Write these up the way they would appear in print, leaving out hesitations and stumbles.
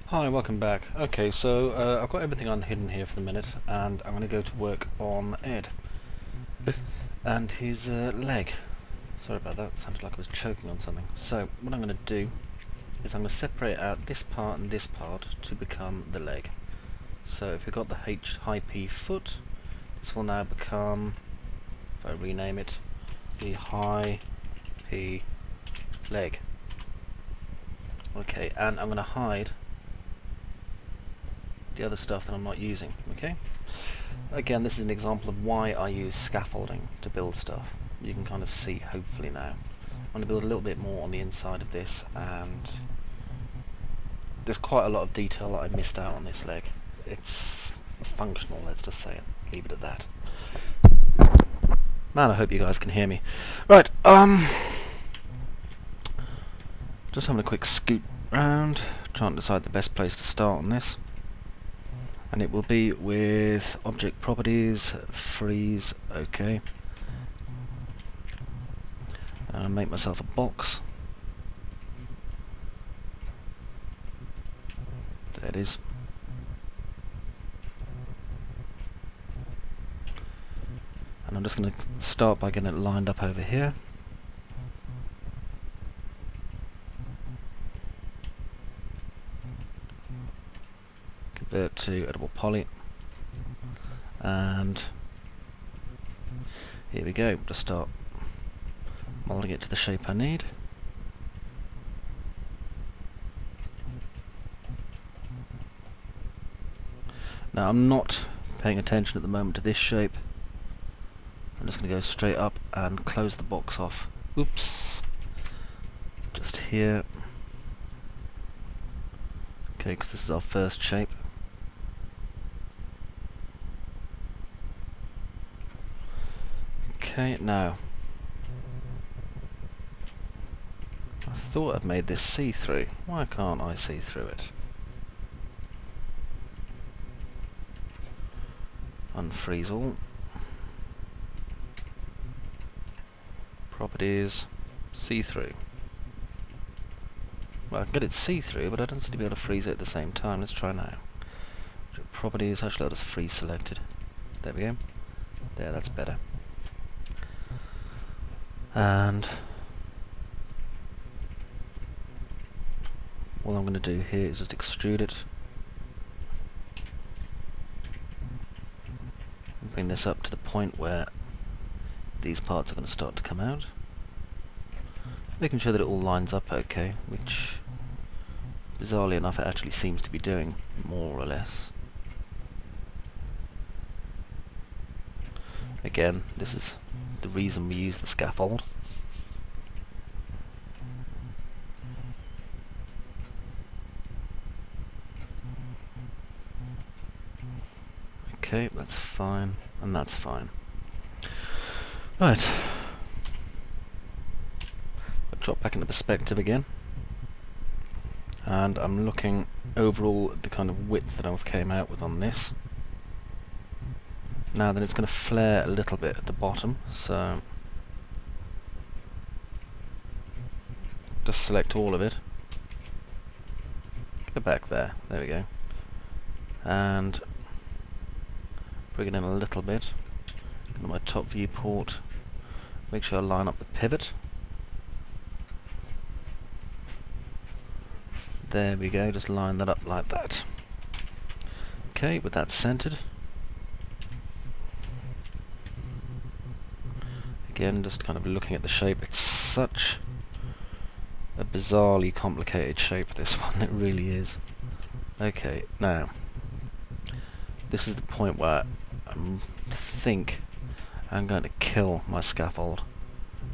Hi, welcome back. Okay, so I've got everything unhidden here for the minute, and I'm going to go to work on Ed and his leg. Sorry about that, it sounded like I was choking on something. So what I'm going to do is I'm going to separate out this part and this part to become the leg. So if we've got the high P foot, this will now become, if I rename it, the high P leg. Okay, and I'm going to hide the other stuff that I'm not using. Okay. Again, this is an example of why I use scaffolding to build stuff. You can kind of see, hopefully now. I'm going to build a little bit more on the inside of this, and there's quite a lot of detail that I missed out on this leg. It's functional, let's just say it. Leave it at that. Man, I hope you guys can hear me. Right, just having a quick scoot round, trying to decide the best place to start on this. And it will be with object properties, freeze, okay. And I'll make myself a box. There it is. And I'm just going to start by getting it lined up over here. Convert to editable poly. And here we go. Just start molding it to the shape I need. Now I'm not paying attention at the moment to this shape. I'm just going to go straight up and close the box off. Oops. Just here. Okay, because this is our first shape. Okay, now I thought I'd made this see-through. Why can't I see through it? Unfreeze all. Properties, see-through. Well, I can get it see-through, but I don't seem to be able to freeze it at the same time. Let's try now. Properties, actually I'll just freeze selected. There we go. There, that's better. And all I'm going to do here is just extrude it. And bring this up to the point where these parts are going to start to come out. Making sure that it all lines up okay, which bizarrely enough it actually seems to be doing, more or less. Again, this is the reason we use the scaffold. Okay, that's fine, and that's fine. Right. I'll drop back into perspective again. And I'm looking overall at the kind of width that I've came out with on this. Now then it's going to flare a little bit at the bottom, so just select all of it. Go back there, there we go. And bring it in a little bit. Go to my top viewport. Make sure I line up the pivot. There we go, just line that up like that. Okay, with that centered. Again, just kind of looking at the shape. It's such a bizarrely complicated shape, this one, it really is. Okay, now, this is the point where I think I'm going to kill my scaffold.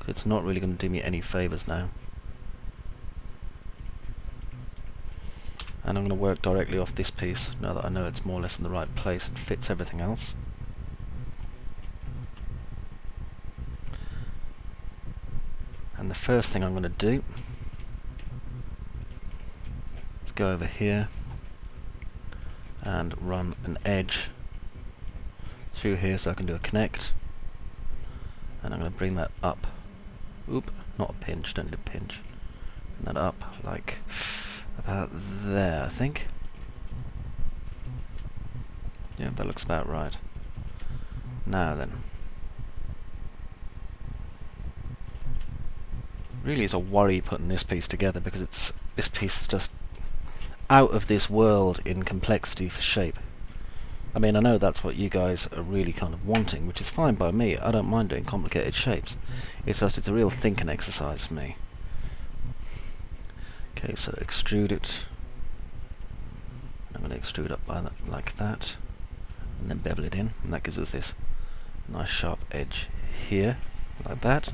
It's not really going to do me any favours now. And I'm going to work directly off this piece, now that I know it's more or less in the right place and fits everything else. And the first thing I'm going to do is go over here and run an edge through here so I can do a connect. And I'm going to bring that up. Oop, not a pinch, don't need a pinch. Bring that up like about there, I think. Yeah, that looks about right. Now then. Really is a worry putting this piece together because this piece is just out of this world in complexity for shape. I mean, I know that's what you guys are really kind of wanting, which is fine by me. I don't mind doing complicated shapes. It's just it's a real thinking exercise for me. Okay, so extrude it. I'm going to extrude up by that, like that, and then bevel it in, and that gives us this nice sharp edge here, like that.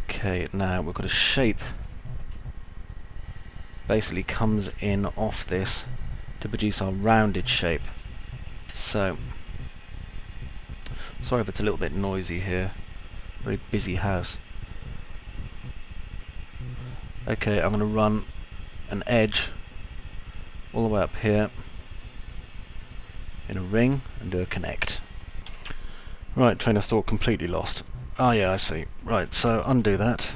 Okay, now we've got a shape. Basically comes in off this to produce our rounded shape. So, sorry if it's a little bit noisy here. Very busy house. Okay, I'm going to run an edge all the way up here in a ring and do a connect. Right, train of thought completely lost. Ah yeah, I see. Right, so undo that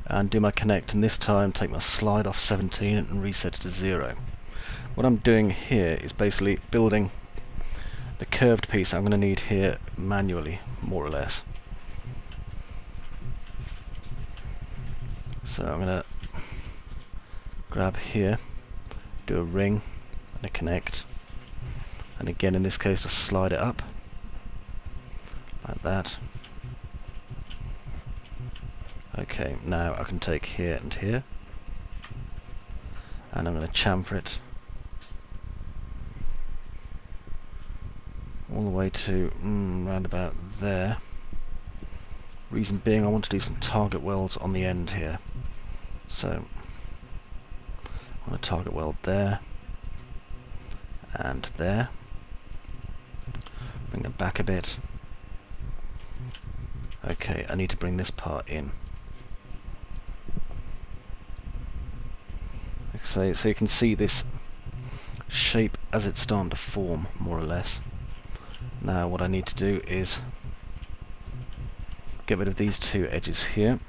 and do my connect, and this time take my slide off 17 and reset it to 0. What I'm doing here is basically building the curved piece I'm going to need here manually, more or less. So I'm going to grab here, do a ring and a connect, and again in this case just slide it up like that. Okay, now I can take here and here, and I'm going to chamfer it all the way to round about there. Reason being I want to do some target welds on the end here. So I want a target weld there and there. Bring them back a bit. Okay, I need to bring this part in. So you can see this shape as it's starting to form, more or less. Now what I need to do is get rid of these two edges here,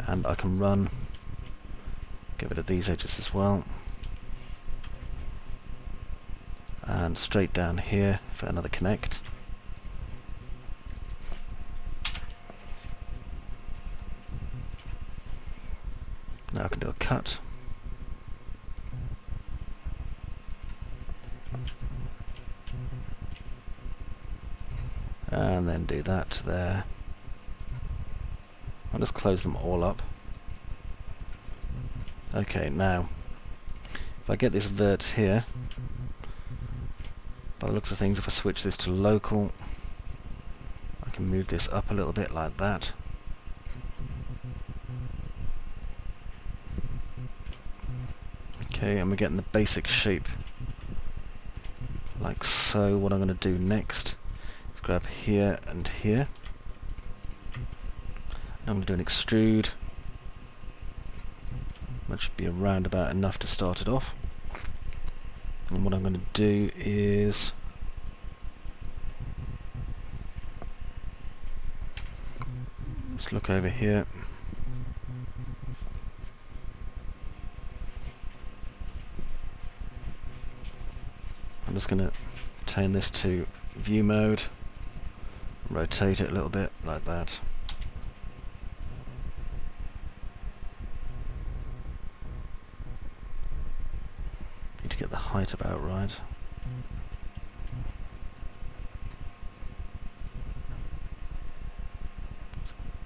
and I can get rid of these edges as well, and straight down here for another connect. Now I can do a cut. And then do that there. I'll just close them all up. Okay, now if I get this vert here, by the looks of things, if I switch this to local, I can move this up a little bit like that. Okay, and we're getting the basic shape like so. What I'm going to do next is grab here and here. I'm going to do an extrude. That should be around about enough to start it off. And what I'm going to do is just look over here. I'm just going to turn this to view mode, rotate it a little bit like that. Need to get the height about right.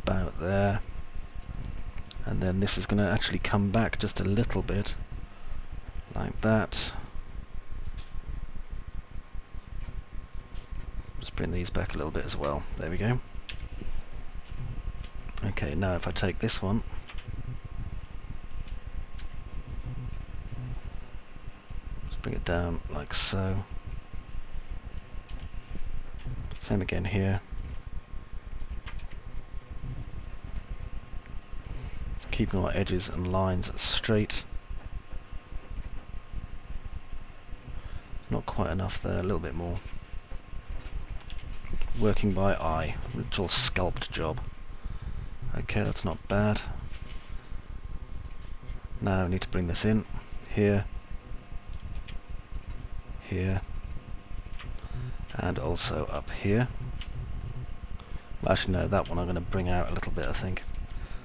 About there. And then this is going to actually come back just a little bit like that. Just bring these back a little bit as well. There we go. Okay, now if I take this one, just bring it down like so. Same again here. Keeping our edges and lines straight. Not quite enough there, a little bit more. Working by eye, it's all scalped job. Okay, that's not bad. Now I need to bring this in here, here, and also up here. Well, actually no, that one I'm going to bring out a little bit, I think.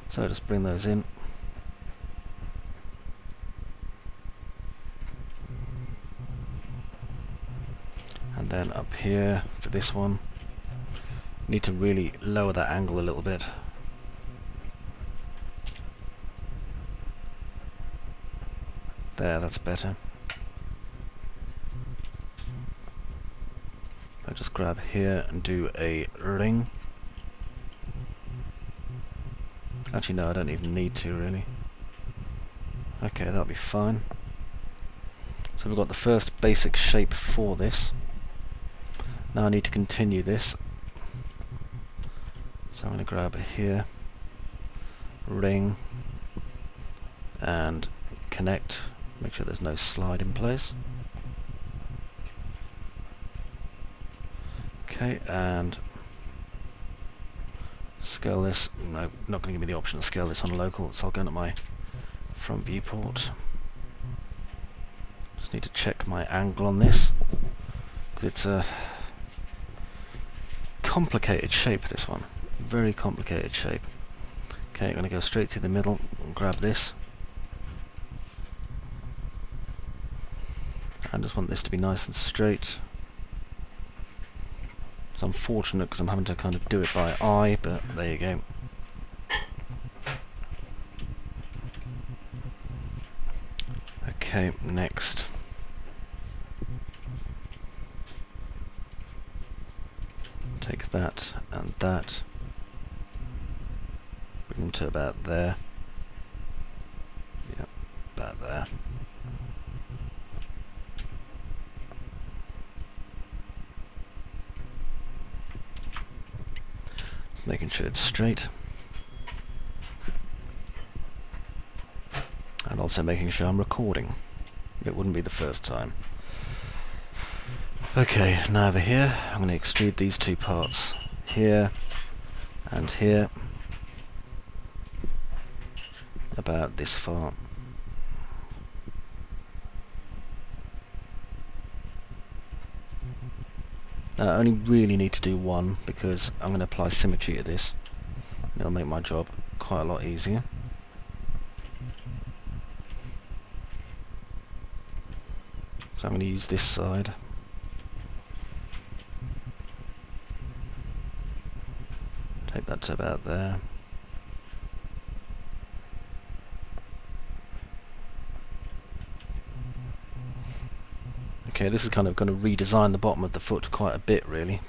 So just bring those in. And then up here for this one, need to really lower that angle a little bit. There, that's better. I'll just grab here and do a ring. Actually no, I don't even need to really. Okay, that'll be fine. So we've got the first basic shape for this. Now I need to continue this. So I'm going to grab here, ring, and connect. Make sure there's no slide in place. Okay, and scale this. No, not going to give me the option to scale this on local, so I'll go into my front viewport. Just need to check my angle on this, because it's a complicated shape, this one. Very complicated shape. Okay, I'm going to go straight through the middle and grab this. I just want this to be nice and straight. It's unfortunate because I'm having to kind of do it by eye, but there you go. Okay, next. Take that and that. Bring them to about there. Yep, about there. Making sure it's straight. And also making sure I'm recording. It wouldn't be the first time. Okay, now over here, I'm going to extrude these two parts. Here and here. About this far. Now I only really need to do one because I'm going to apply symmetry to this. It'll make my job quite a lot easier. So I'm going to use this side. Take that to about there. Okay, this is kind of going to redesign the bottom of the foot quite a bit, really.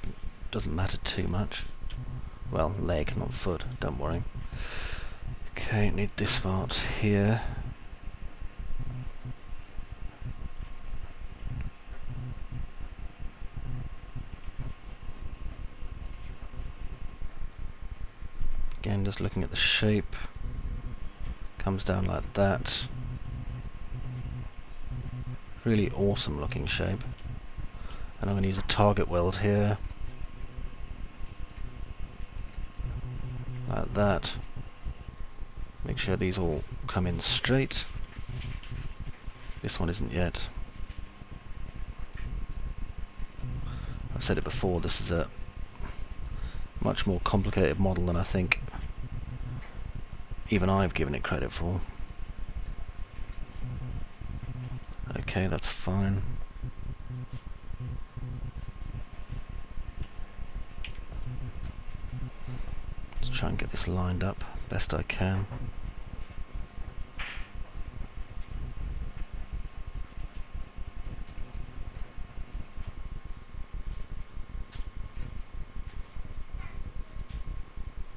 Doesn't matter too much. Well, leg, not foot, don't worry. Okay, need this part here. Again, just looking at the shape. Comes down like that. Really awesome looking shape. And I'm going to use a target weld here. Like that. Make sure these all come in straight. This one isn't yet. I've said it before, this is a much more complicated model than I think even I've given it credit for. Okay, that's fine. Let's try and get this lined up best I can.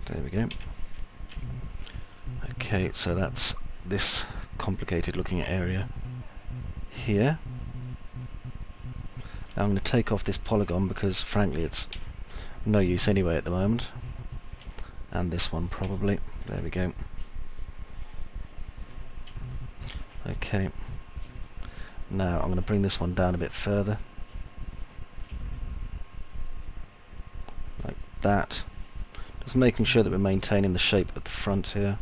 There we go. Okay, so that's this complicated looking area here. Now I'm going to take off this polygon because frankly it's no use anyway at the moment. And this one probably. There we go. Okay. Now I'm going to bring this one down a bit further. Like that. Just making sure that we're maintaining the shape at the front here.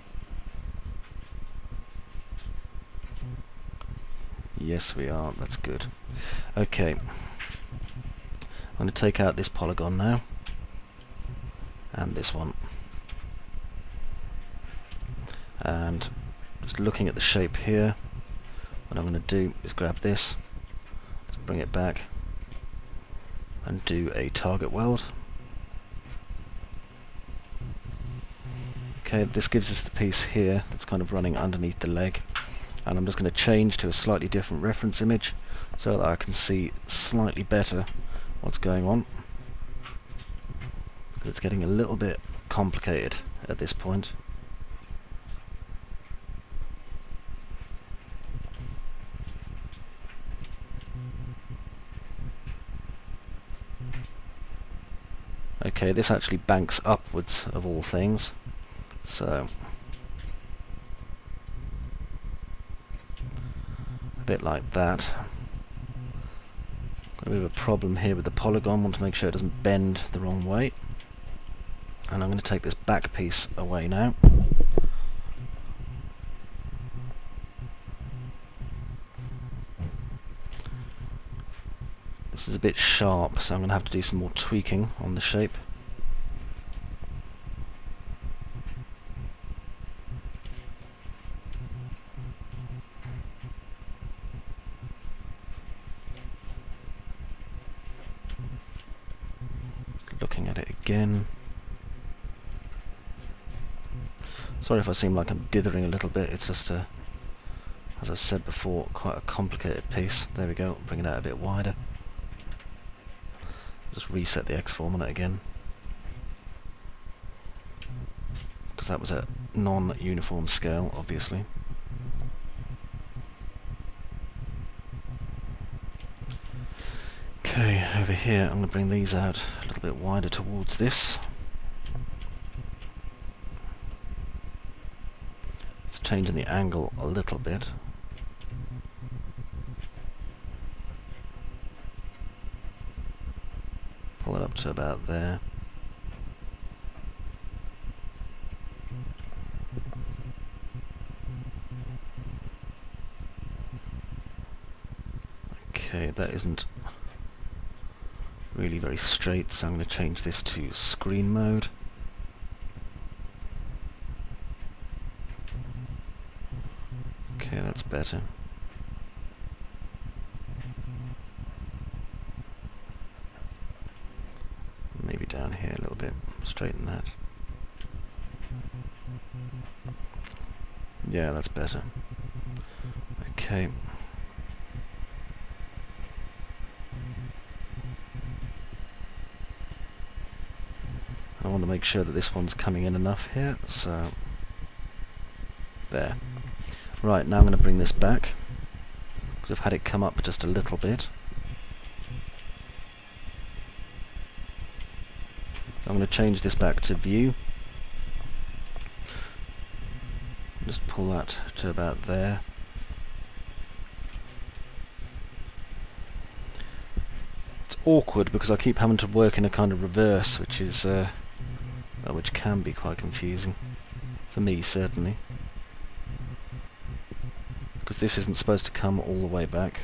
Yes, we are. That's good. Okay. I'm going to take out this polygon now. And this one. And just looking at the shape here, what I'm going to do is grab this, just bring it back, and do a target weld. Okay, this gives us the piece here that's kind of running underneath the leg, and I'm just going to change to a slightly different reference image so that I can see slightly better what's going on. It's getting a little bit complicated at this point. Okay, this actually banks upwards of all things, so a bit like that. Got a bit of a problem here with the polygon, want to make sure it doesn't bend the wrong way. And I'm going to take this back piece away now. This is a bit sharp, so I'm going to have to do some more tweaking on the shape. Looking at it again. Sorry if I seem like I'm dithering a little bit, it's just as I said before, quite a complicated piece. There we go, bring it out a bit wider. Just reset the X-form on it again, because that was a non-uniform scale, obviously. Okay, over here I'm going to bring these out a little bit wider towards this. It's changing the angle a little bit. Pull it up to about there. Okay, that isn't really very straight, so I'm going to change this to screen mode. Okay, that's better. Maybe down here a little bit, straighten that. Yeah, that's better. Okay. I want to make sure that this one's coming in enough here, so there. Right, now I'm going to bring this back, because I've had it come up just a little bit. I'm going to change this back to view. Just pull that to about there. It's awkward because I keep having to work in a kind of reverse, which is which can be quite confusing for me, certainly, because this isn't supposed to come all the way back.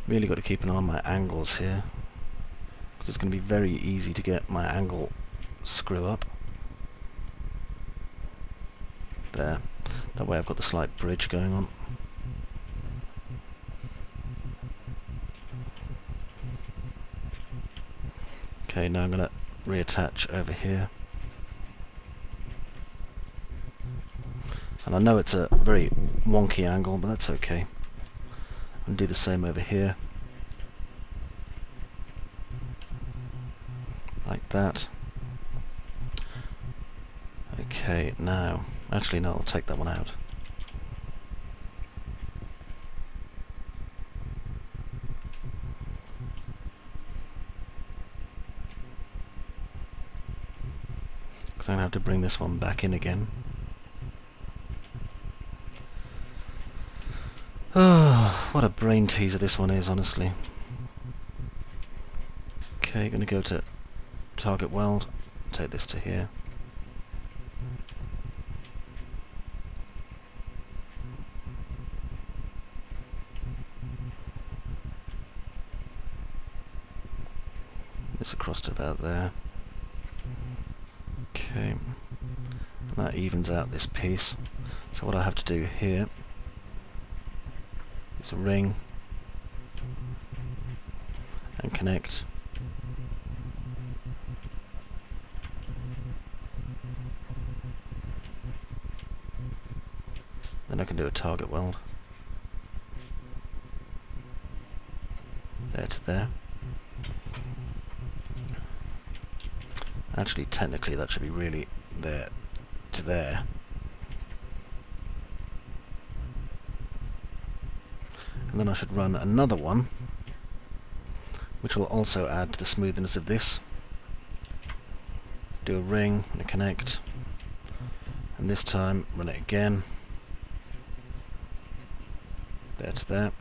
Really got to keep an eye on my angles here, because it's going to be very easy to get my angle screw up. There. That way I've got the slight bridge going on. Okay, now I'm going to reattach over here. And I know it's a very wonky angle, but that's okay. And do the same over here. Like that. Okay, now, actually no, I'll take that one out. Because I'm going to have to bring this one back in again. Oh, what a brain teaser this one is, honestly. Okay, going to go to target weld, take this to here. This across to about there. Okay, and that evens out this piece. So what I have to do here is a ring and connect. Then I can do a target weld. There to there. Actually, technically that should be really there to there. And then I should run another one, which will also add to the smoothness of this. Do a ring and a connect, and this time run it again. There to there.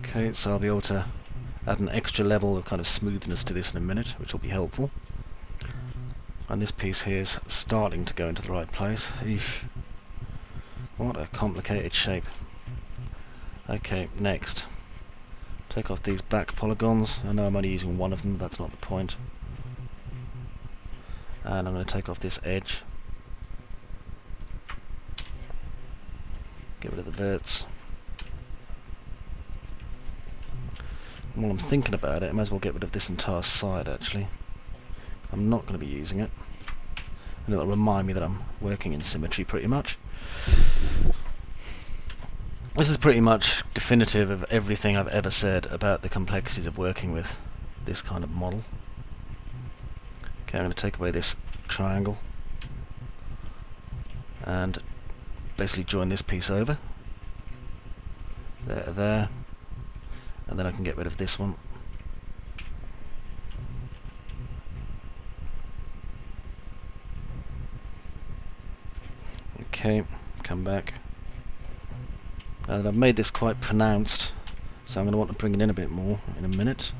Okay, so I'll be able to add an extra level of kind of smoothness to this in a minute, which will be helpful. And this piece here is starting to go into the right place. Eesh. What a complicated shape. Okay, next. Take off these back polygons. I know I'm only using one of them, but that's not the point. And I'm going to take off this edge. Get rid of the verts. And while I'm thinking about it, I might as well get rid of this entire side actually. I'm not going to be using it. And it'll remind me that I'm working in symmetry pretty much. This is pretty much definitive of everything I've ever said about the complexities of working with this kind of model. Okay, I'm going to take away this triangle and basically join this piece over. There. And then I can get rid of this one. Okay, come back. Now that I've made this quite pronounced, so I'm going to want to bring it in a bit more in a minute.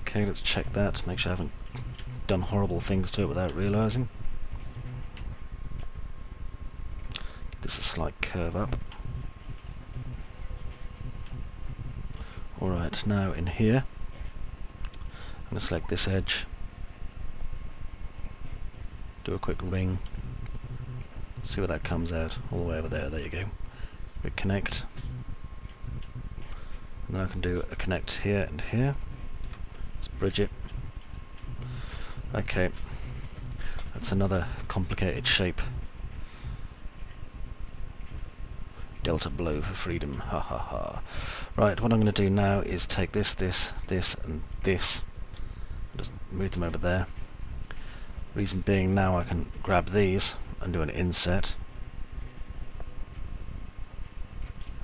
Okay, let's check that, make sure I haven't done horrible things to it without realising. Give this a slight curve up. Alright, now in here, I'm going to select this edge, do a quick ring, see where that comes out, all the way over there, there you go. Quick connect, and then I can do a connect here and here. Let's bridge it. Okay, that's another complicated shape. Delta blow for freedom, ha ha ha. Right, what I'm going to do now is take this, this, and this, and just move them over there. Reason being, now I can grab these and do an inset.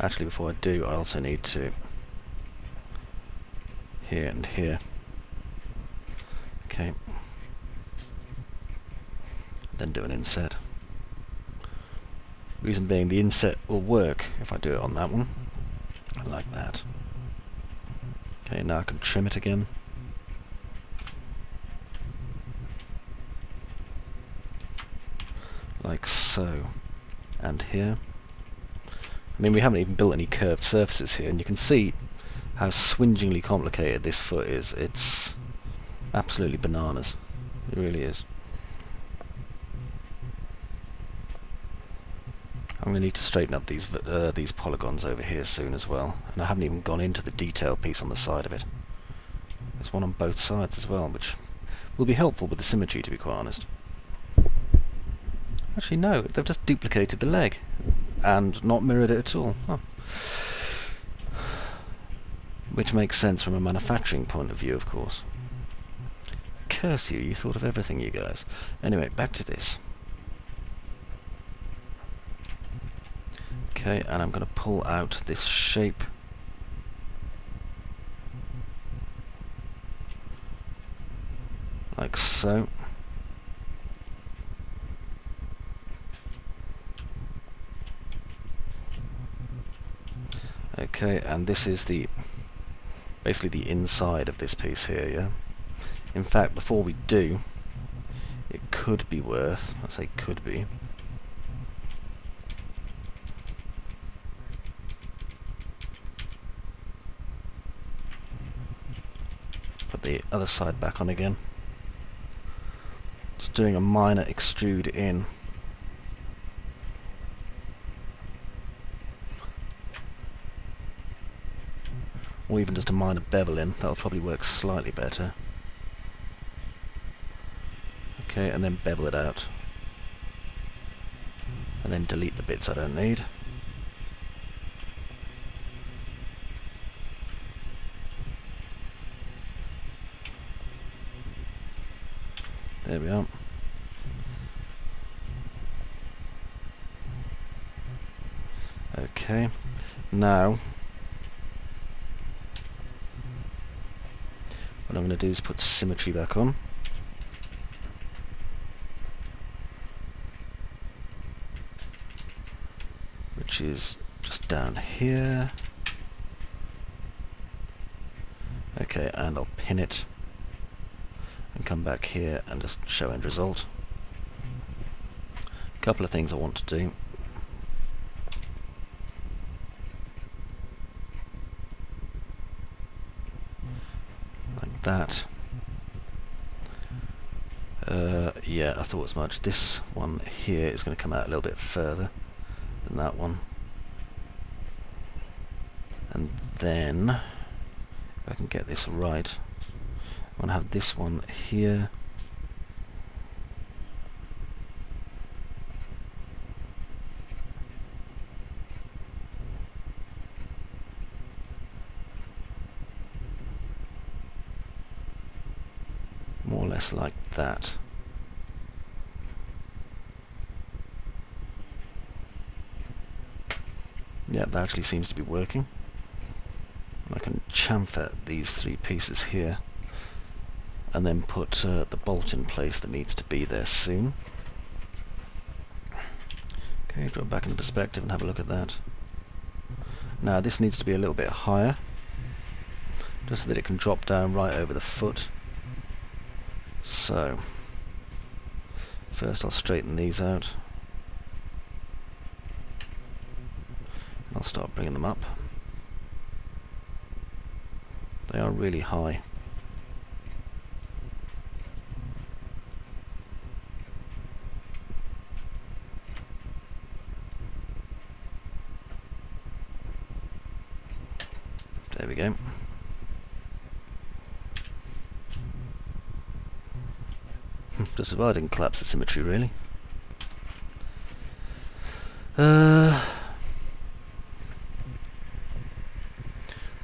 Actually, before I do, I also need to here and here. Okay. Then do an inset. Reason being, the inset will work if I do it on that one. Like that. Okay, now I can trim it again. Like so. And here. I mean, we haven't even built any curved surfaces here, and you can see how swingingly complicated this foot is. It's absolutely bananas. It really is. I'm going to need to straighten up these polygons over here soon as well, and I haven't even gone into the detail piece on the side of it. There's one on both sides as well, which will be helpful with the symmetry, to be quite honest. Actually no, they've just duplicated the leg and not mirrored it at all. Oh. Which makes sense from a manufacturing point of view, of course. Curse you, you thought of everything, you guys. Anyway, back to this. Okay, and I'm going to pull out this shape so. Okay, and this is basically the inside of this piece here, yeah? In fact, before we do, it could be worth, I say could be, put the other side back on again. Just doing a minor extrude in. Or even just a minor bevel in, that'll probably work slightly better. Okay, and then bevel it out. And then delete the bits I don't need. There we are. Okay, now what I'm going to do is put symmetry back on. Which is just down here. Okay, and I'll pin it and come back here and just show end result. A couple of things I want to do. Like that. Yeah, I thought as much. This one here is going to come out a little bit further than that one. And then, if I can get this right, I'm going to have this one here. More or less like that. Yeah, that actually seems to be working. I can chamfer these three pieces here and then put the bolt in place that needs to be there soon. Okay, drop back into perspective and have a look at that. Now this needs to be a little bit higher, just so that it can drop down right over the foot. So, first I'll straighten these out. I'll start bringing them up. They are really high. There we go. Just as well I didn't collapse the symmetry, really.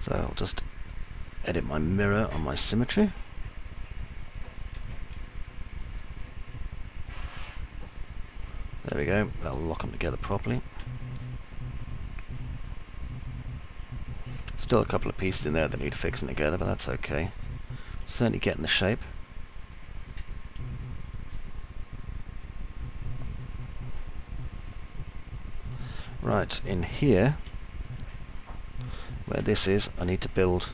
So I'll just edit my mirror on my symmetry. There we go, that'll lock them together properly. Still a couple of pieces in there that need fixing together, but that's okay. Certainly getting the shape. Right, in here, where this is, I need to build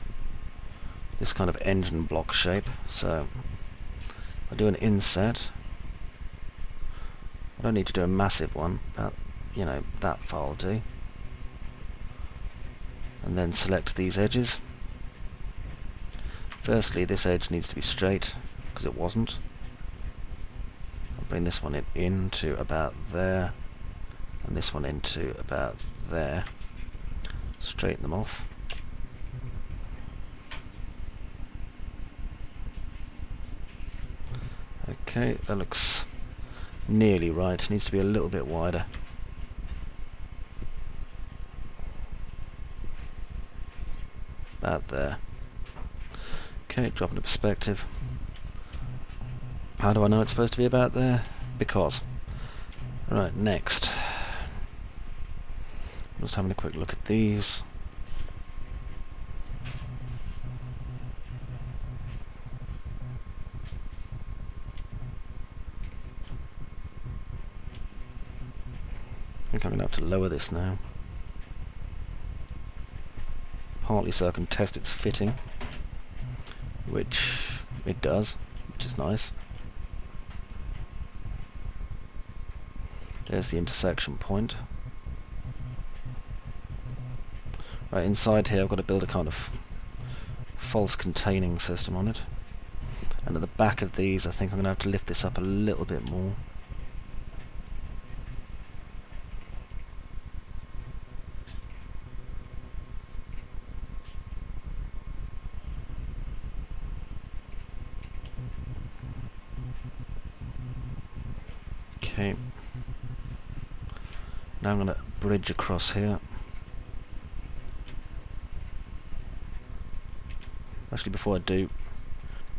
this kind of engine block shape. So I do an inset. I don't need to do a massive one, but you know, that far will do. And then select these edges. Firstly, this edge needs to be straight, because it wasn't. I'll bring this one into about there, and this one into about there. Straighten them off. Okay, that looks nearly right. It needs to be a little bit wider. About there. Okay, drop into perspective. How do I know it's supposed to be about there? Because. Right, next. Just having a quick look at these. think I'm going to have to lower this now. Partly so I can test its fitting, which it does, which is nice. There's the intersection point. Right, inside here I've got to build a kind of false containing system on it. And at the back of these I think I'm going to have to lift this up a little bit more. Okay. Now I'm going to bridge across here. Actually, before I do,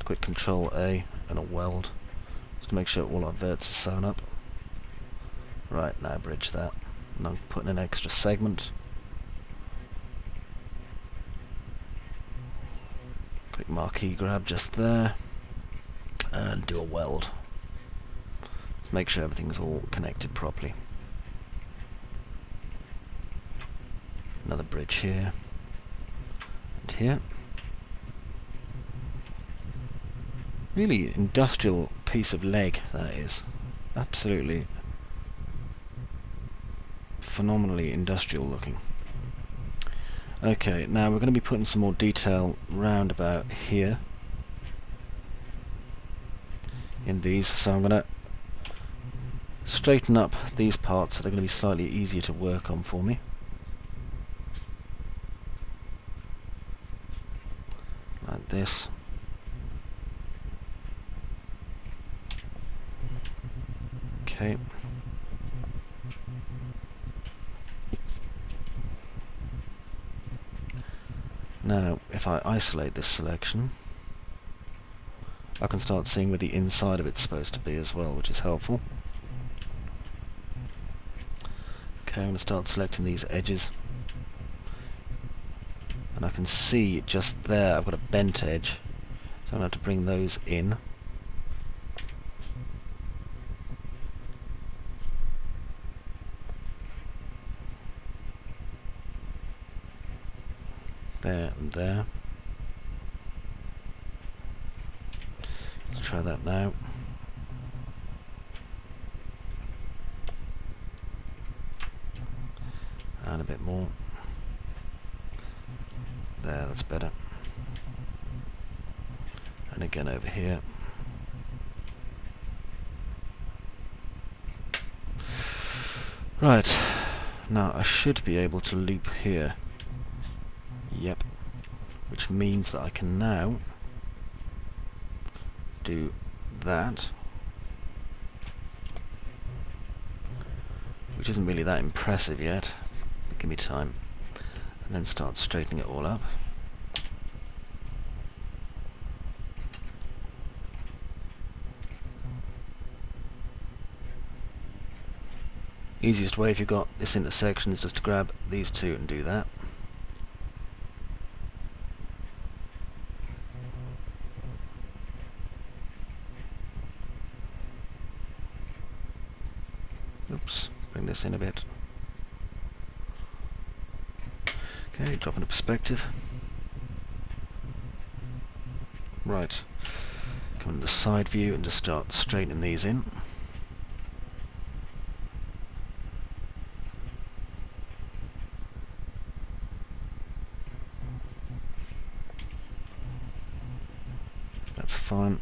quick Control A and a weld, just to make sure all our verts are sewn up. Right, now bridge that. And I'm putting an extra segment. Quick marquee grab just there. And do a weld. Just make sure everything's all connected properly. Another bridge here. And here. Really industrial piece of leg, that is. Absolutely phenomenally industrial looking. Okay, now we're going to be putting some more detail round about here in these, so I'm going to straighten up these parts so they're going to be slightly easier to work on for me. Like this. Okay. Now, if I isolate this selection, I can start seeing where the inside of it's supposed to be as well, which is helpful. Okay, I'm going to start selecting these edges. And I can see just there I've got a bent edge, so I'm going to have to bring those in. There and there. Let's try that now. And a bit more. There, that's better. And again over here. Right, now I should be able to loop here. Yep. Which means that I can now do that, which isn't really that impressive yet, but give me time, and then start straightening it all up. Easiest way if you've got this intersection is just to grab these two and do that. Oops, bring this in a bit. Okay, drop into perspective. Right, come into the side view and just start straightening these in. That's fine.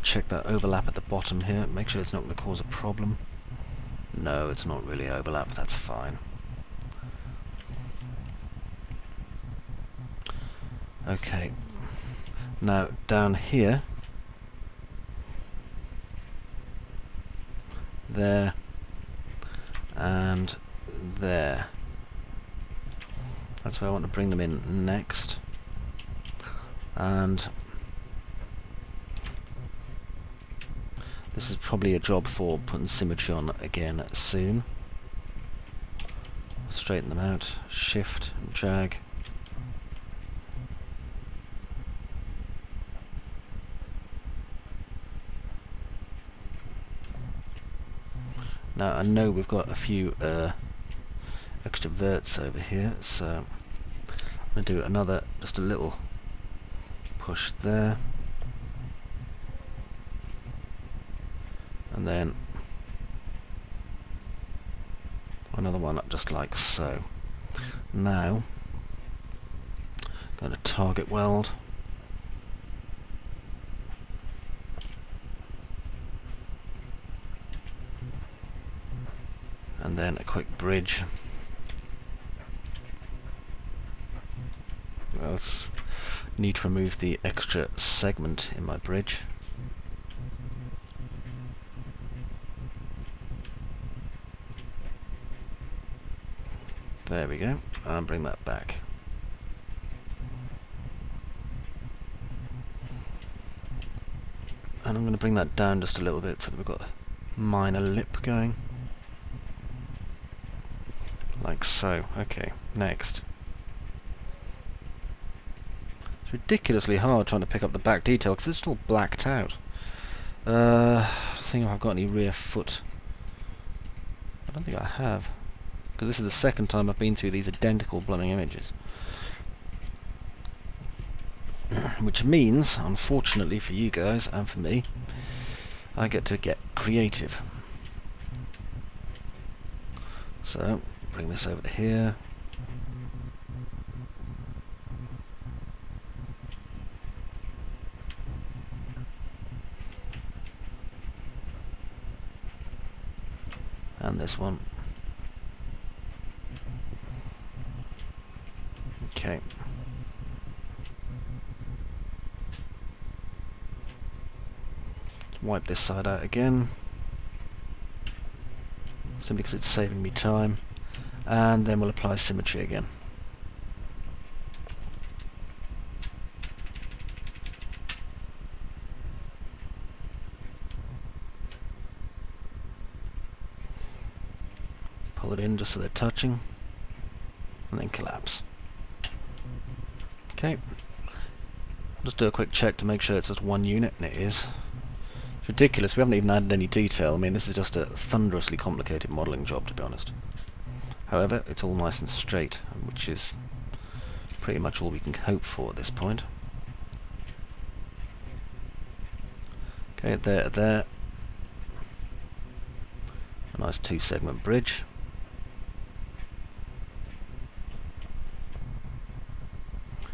Check that overlap at the bottom here, make sure it's not going to cause a problem. No, it's not really overlap, that's fine. Okay, now down here, there, and there. That's where I want to bring them in next. And this is probably a job for putting symmetry on again soon. Straighten them out, shift and drag. Now I know we've got a few extra verts over here, so I'm going to do another, just a little push there, and then another one up just like so. Now I'm going to target weld, and then a quick bridge. Well, need to remove the extra segment in my bridge. There we go, and bring that back. And I'm going to bring that down just a little bit so that we've got a minor lip going. Like so. Okay, next. It's ridiculously hard trying to pick up the back detail because it's still blacked out. Just seeing if I've got any rear foot. I don't think I have, because this is the second time I've been through these identical blooming images. Which means, unfortunately for you guys and for me, I get to get creative. So, bring this over to here. And this one. Okay. Let's wipe this side out again, simply because it's saving me time. And then we'll apply symmetry again. Pull it in just so they're touching, and then collapse. Okay. Just do a quick check to make sure it's just one unit, and it is. It's ridiculous, we haven't even added any detail. I mean, this is just a thunderously complicated modelling job, to be honest. However, it's all nice and straight, which is pretty much all we can hope for at this point. Okay, there. A nice two-segment bridge.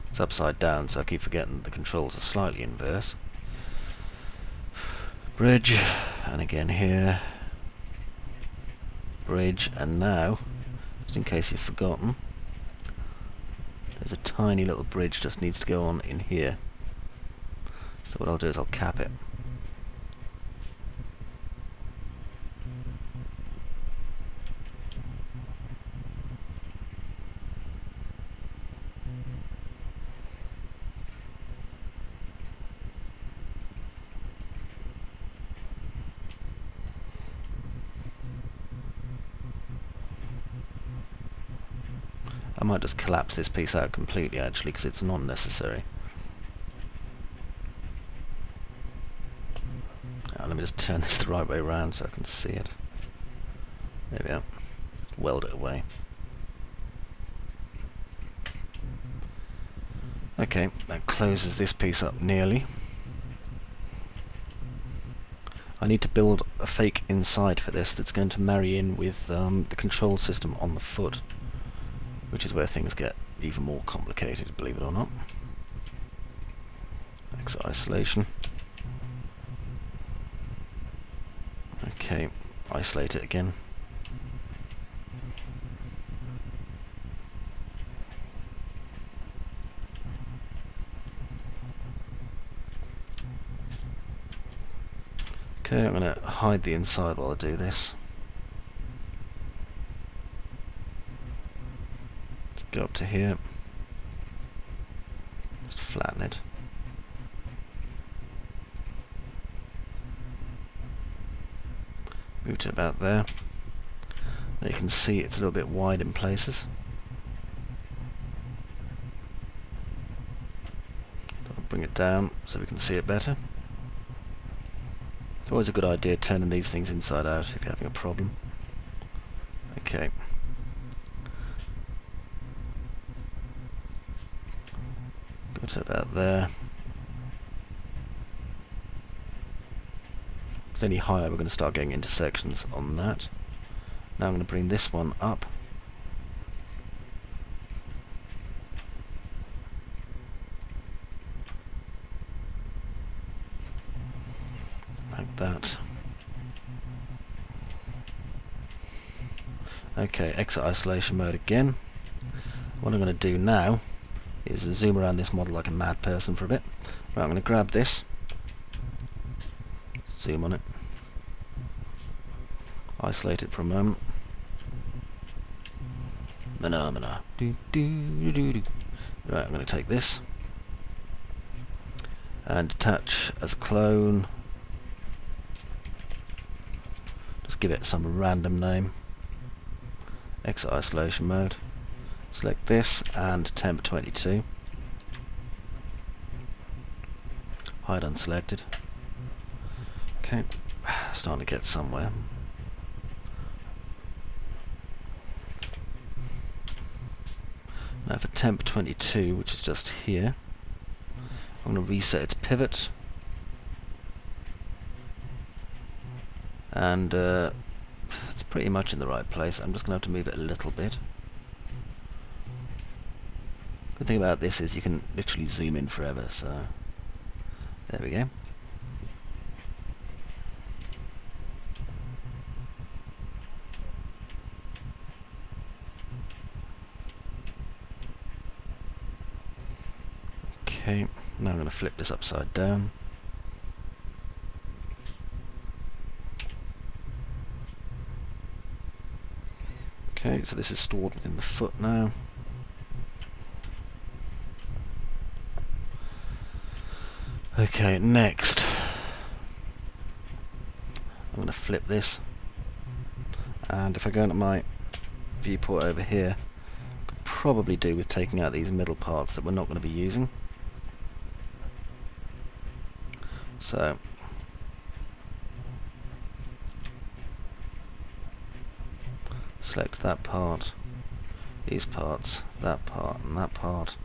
It's upside down, so I keep forgetting the controls are slightly inverse. Bridge, and again here. Bridge, and now, just in case you've forgotten, there's a tiny little bridge just needs to go on in here. So what I'll do is I'll cap it. I might just collapse this piece out completely, actually, because it's not necessary. Now, let me just turn this the right way around so I can see it. There we go. Weld it away. Okay, that closes this piece up nearly. I need to build a fake inside for this that's going to marry in with the control system on the foot, which is where things get even more complicated, believe it or not. Exit isolation. Okay, isolate it again. Okay, I'm going to hide the inside while I do this. Just go up to here. Just flatten it. Move to about there. Now you can see it's a little bit wide in places. So I'll bring it down so we can see it better. It's always a good idea turning these things inside out if you're having a problem. Okay. Go to about there. Because any higher we're going to start getting intersections on that. Now I'm going to bring this one up. Like that. Okay, exit isolation mode again. What I'm going to do now is zoom around this model like a mad person for a bit. Right, I'm going to grab this, zoom on it, isolate it for a moment. Phenomena. Right, I'm going to take this and attach as a clone. Just give it some random name. Exit isolation mode. Select this and temp 22. Hide unselected. Okay, starting to get somewhere. Now for temp 22, which is just here, I'm going to reset its pivot. And it's pretty much in the right place. I'm just going to have to move it a little bit. Good thing about this is you can literally zoom in forever, so there we go. Okay, now I'm going to flip this upside down. Okay, so this is stored within the foot now. Okay, next I'm going to flip this, and if I go into my viewport over here, I could probably do with taking out these middle parts that we're not going to be using. So select that part, these parts, that part and that part.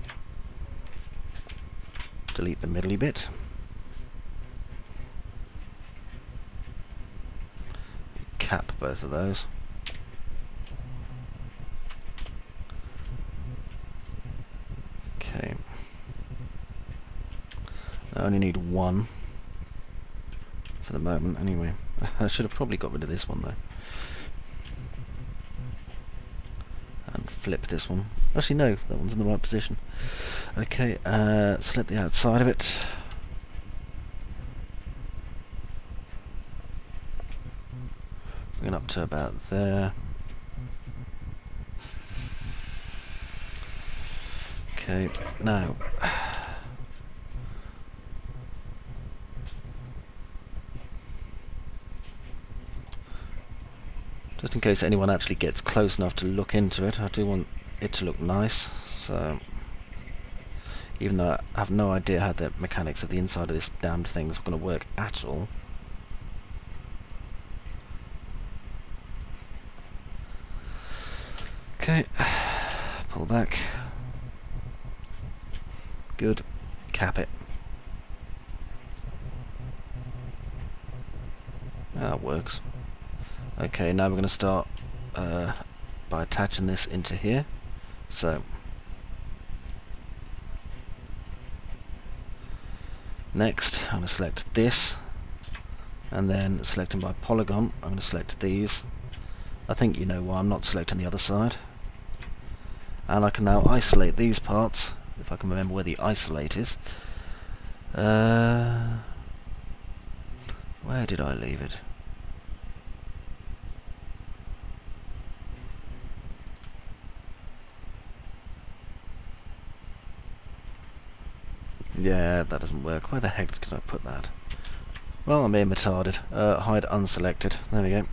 Delete the middly bit. Cap both of those. Okay. I only need one for the moment anyway. I should have probably got rid of this one though. And flip this one. Actually no, that one's in the right position. Okay, select the outside of it. Bring it up to about there. Okay, now just in case anyone actually gets close enough to look into it, I do want it to look nice, so even though I have no idea how the mechanics of the inside of this damned thing is going to work at all. Okay, pull back. Good. Cap it. That works. Okay, now we're going to start by attaching this into here. So next I'm going to select this, and then selecting by polygon I'm going to select these. I think you know why I'm not selecting the other side. And I can now isolate these parts, if I can remember where the isolate is. Where did I leave it? Yeah, that doesn't work. Where the heck did I put that? Well, I'm being retarded. Hide unselected. There we go.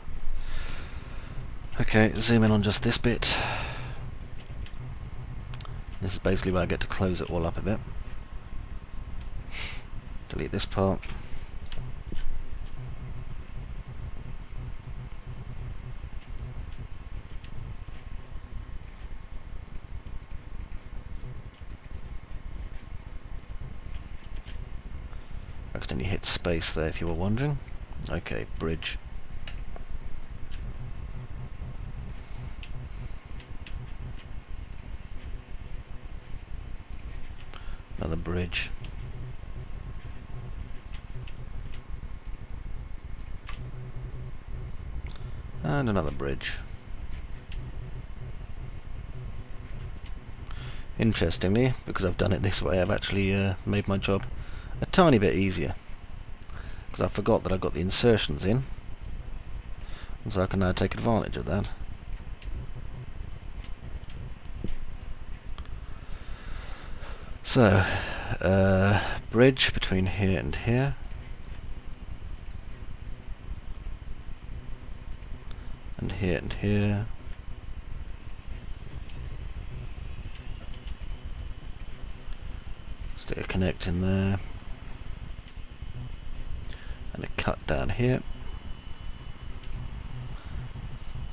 Okay, zoom in on just this bit. This is basically where I get to close it all up a bit. Delete this part. accidentally hit space there, if you were wondering. Okay, bridge. Another bridge. And another bridge. Interestingly, because I've done it this way, I've actually made my job a tiny bit easier. Because I forgot that I got the insertions in. And so I can now take advantage of that. So, bridge between here and here. And here and here. Stick a connect in there. And a cut down here.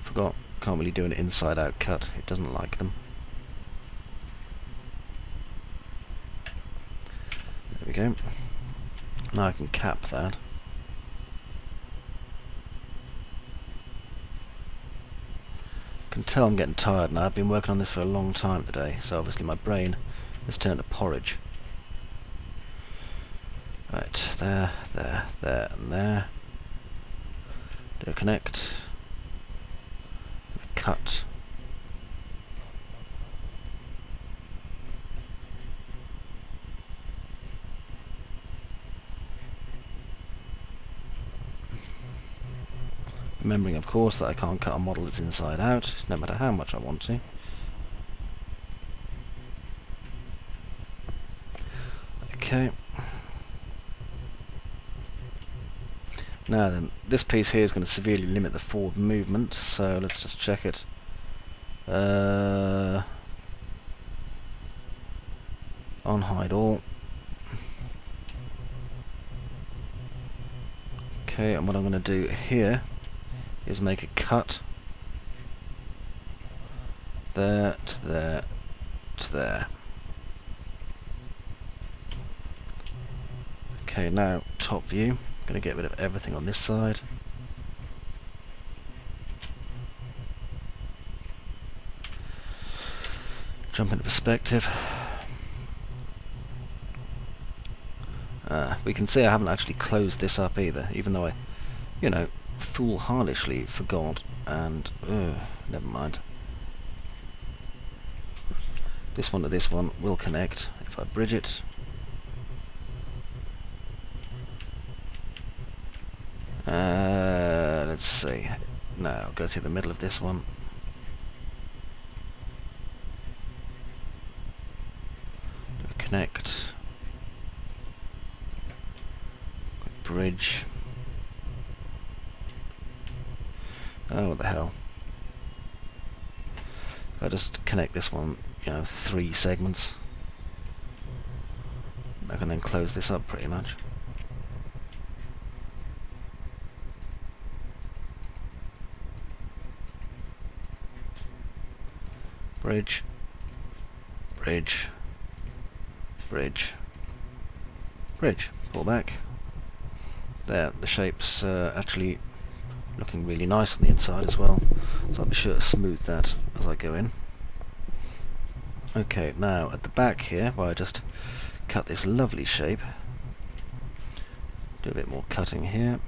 Forgot, can't really do an inside out cut, it doesn't like them. There we go. Now I can cap that. Can tell I'm getting tired now. I've been working on this for a long time today, so obviously my brain has turned to porridge. Right, there, there, there, and there. Do a connect. A cut. Remembering, of course, that I can't cut a model that's inside out, no matter how much I want to. Okay. Now then, this piece here is going to severely limit the forward movement, so let's just check it. On hide all. Okay, and what I'm going to do here is make a cut there to there to there. Okay, now top view. I'm going to get rid of everything on this side. Jump into perspective. We can see I haven't actually closed this up either, even though I, you know, foolhardishly forgot, and never mind. This one to this one will connect if I bridge it. Let's see. Now I'll go through the middle of this one. Connect. Bridge. Oh, what the hell. I'll just connect this one, you know, 3 segments. I can then close this up pretty much. Bridge. Bridge. Bridge. Bridge. Pull back. There, the shape's actually looking really nice on the inside as well, so I'll be sure to smooth that as I go in. Okay, now at the back here, where I just cut this lovely shape, do a bit more cutting here.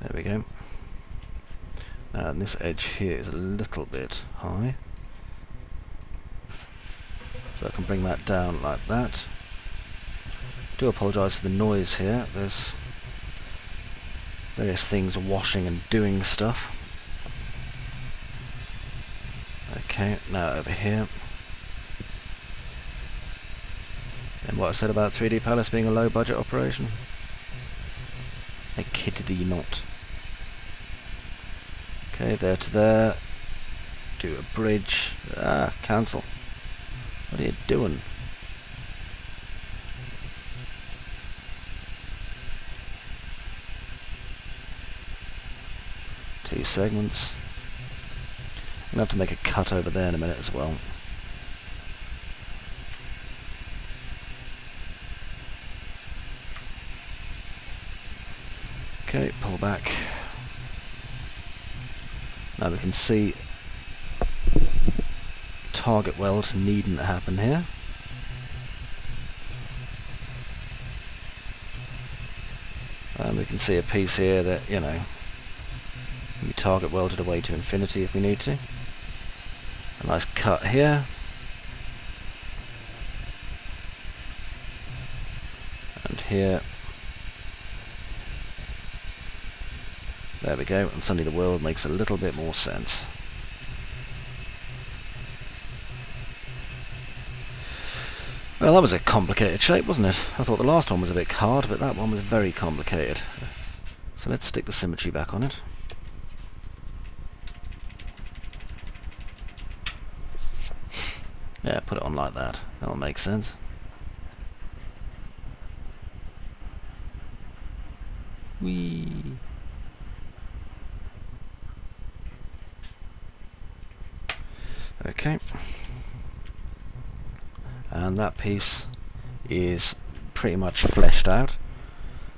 There we go. Now, and this edge here is a little bit high, so I can bring that down like that. Do apologise for the noise here. There's various things washing and doing stuff. Okay, now over here. And what I said about 3D Palace being a low budget operation? I kid thee not. Okay, there to there. Do a bridge. Ah, cancel. What are you doing? 2 segments. I'm going to have to make a cut over there in a minute as well. Okay, pull back. Now we can see target weld needn't happen here. And we can see a piece here that, you know, can be target welded away to infinity if we need to. A nice cut here. And here. There we go, and suddenly the world makes a little bit more sense. Well, that was a complicated shape, wasn't it? I thought the last one was a bit hard, but that one was very complicated. So let's stick the symmetry back on it. Yeah, put it on like that. That'll make sense. Whee! Okay. And that piece is pretty much fleshed out.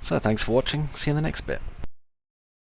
So thanks for watching. See you in the next bit.